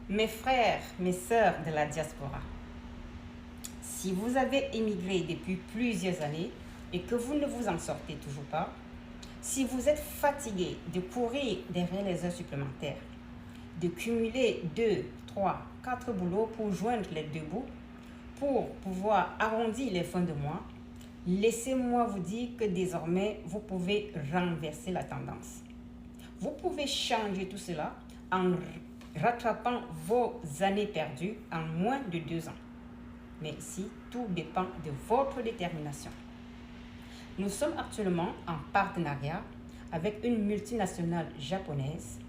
Mes frères, mes sœurs de la diaspora, si vous avez émigré depuis plusieurs années et que vous ne vous en sortez toujours pas, si vous êtes fatigué de courir derrière les heures supplémentaires, de cumuler 2, 3, 4 boulots pour joindre les deux bouts, pour pouvoir arrondir les fins de mois, laissez-moi vous dire que désormais, vous pouvez renverser la tendance. Vous pouvez changer tout cela en rattrapant vos années perdues en moins de 2 ans. Mais ici, tout dépend de votre détermination. Nous sommes actuellement en partenariat avec une multinationale japonaise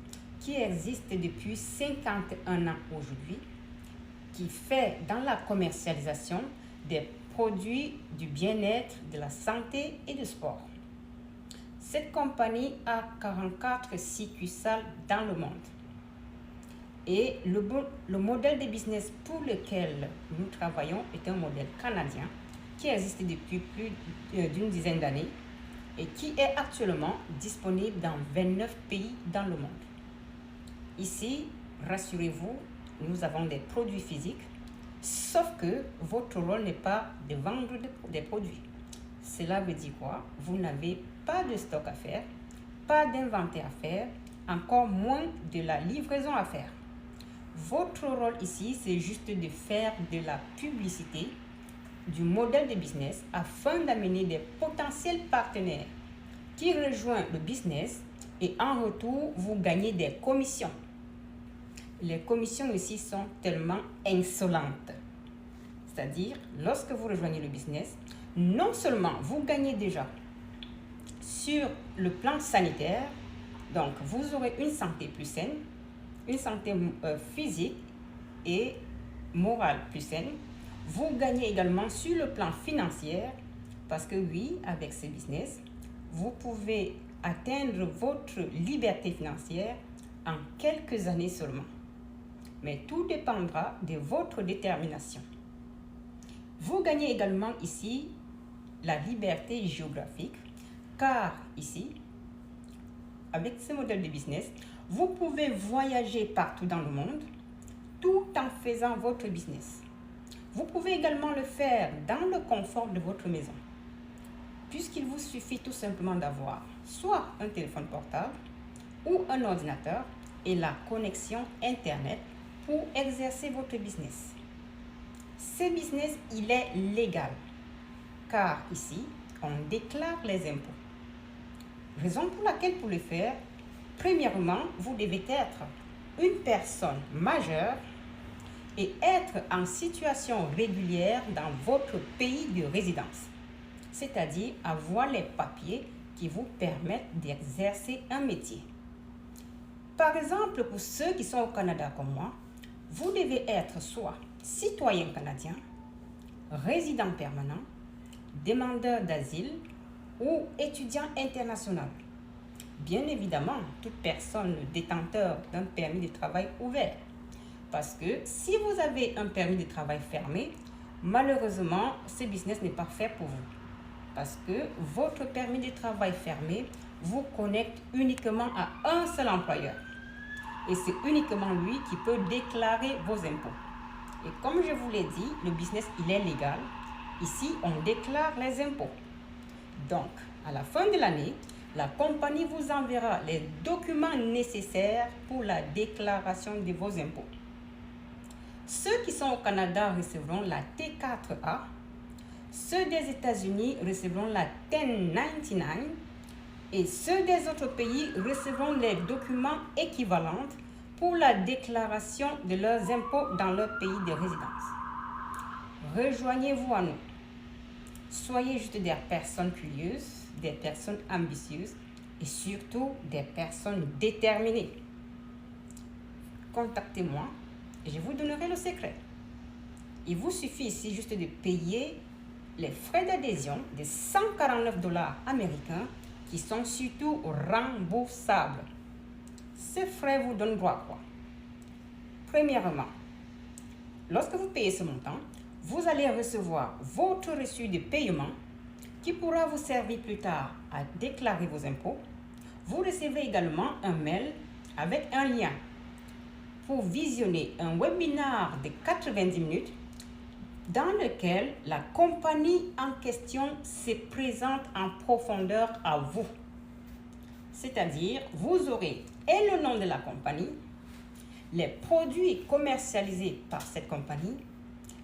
qui existe depuis 51 ans aujourd'hui, qui fait dans la commercialisation des produits du bien-être, de la santé et du sport. Cette compagnie a 44 succursales dans le monde. Et le modèle de business pour lequel nous travaillons est un modèle canadien qui existe depuis plus d'une dizaine d'années et qui est actuellement disponible dans 29 pays dans le monde. Ici, rassurez-vous, nous avons des produits physiques, sauf que votre rôle n'est pas de vendre des produits. Cela veut dire quoi? Vous n'avez pas de stock à faire, pas d'inventaire à faire, encore moins de la livraison à faire. Votre rôle ici, c'est juste de faire de la publicité du modèle de business afin d'amener des potentiels partenaires qui rejoignent le business et en retour, vous gagnez des commissions. Les commissions ici sont tellement insolentes. C'est-à-dire, lorsque vous rejoignez le business, non seulement vous gagnez déjà sur le plan sanitaire, donc vous aurez une santé plus saine, une santé physique et morale plus saine. Vous gagnez également sur le plan financier parce que oui, avec ce business, vous pouvez atteindre votre liberté financière en quelques années seulement. Mais tout dépendra de votre détermination. Vous gagnez également ici la liberté géographique car ici, avec ce modèle de business, vous pouvez voyager partout dans le monde tout en faisant votre business. Vous pouvez également le faire dans le confort de votre maison, puisqu'il vous suffit tout simplement d'avoir soit un téléphone portable ou un ordinateur et la connexion Internet pour exercer votre business. Ce business, il est légal, car ici, on déclare les impôts. Raison pour laquelle pour le faire, premièrement, vous devez être une personne majeure et être en situation régulière dans votre pays de résidence, c'est-à-dire avoir les papiers qui vous permettent d'exercer un métier. Par exemple, pour ceux qui sont au Canada comme moi, vous devez être soit citoyen canadien, résident permanent, demandeur d'asile ou étudiant international. Bien évidemment, toute personne détenteur d'un permis de travail ouvert. Parce que si vous avez un permis de travail fermé, malheureusement, ce business n'est pas fait pour vous. Parce que votre permis de travail fermé vous connecte uniquement à un seul employeur. Et c'est uniquement lui qui peut déclarer vos impôts. Et comme je vous l'ai dit, le business, il est légal. Ici, on déclare les impôts. Donc, à la fin de l'année, la compagnie vous enverra les documents nécessaires pour la déclaration de vos impôts. Ceux qui sont au Canada recevront la T4A. Ceux des États-Unis recevront la 1099 et ceux des autres pays recevront les documents équivalents pour la déclaration de leurs impôts dans leur pays de résidence. Rejoignez-vous à nous. Soyez juste des personnes curieuses, des personnes ambitieuses et surtout des personnes déterminées. Contactez-moi et je vous donnerai le secret. Il vous suffit ici juste de payer les frais d'adhésion de 149 $ américains qui sont surtout remboursables. Ces frais vous donnent droit à quoi? Premièrement, lorsque vous payez ce montant, vous allez recevoir votre reçu de paiement qui pourra vous servir plus tard à déclarer vos impôts. Vous recevez également un mail avec un lien pour visionner un webinaire de 90 minutes dans lequel la compagnie en question se présente en profondeur à vous. C'est-à-dire, vous aurez et le nom de la compagnie, les produits commercialisés par cette compagnie,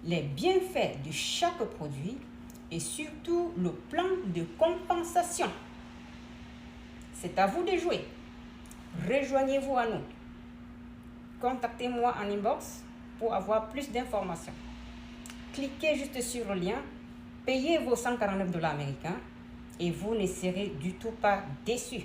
les bienfaits de chaque produit et surtout le plan de compensation. C'est à vous de jouer. Rejoignez-vous à nous. Contactez-moi en inbox pour avoir plus d'informations. Cliquez juste sur le lien, payez vos $149 américains et vous ne serez du tout pas déçus.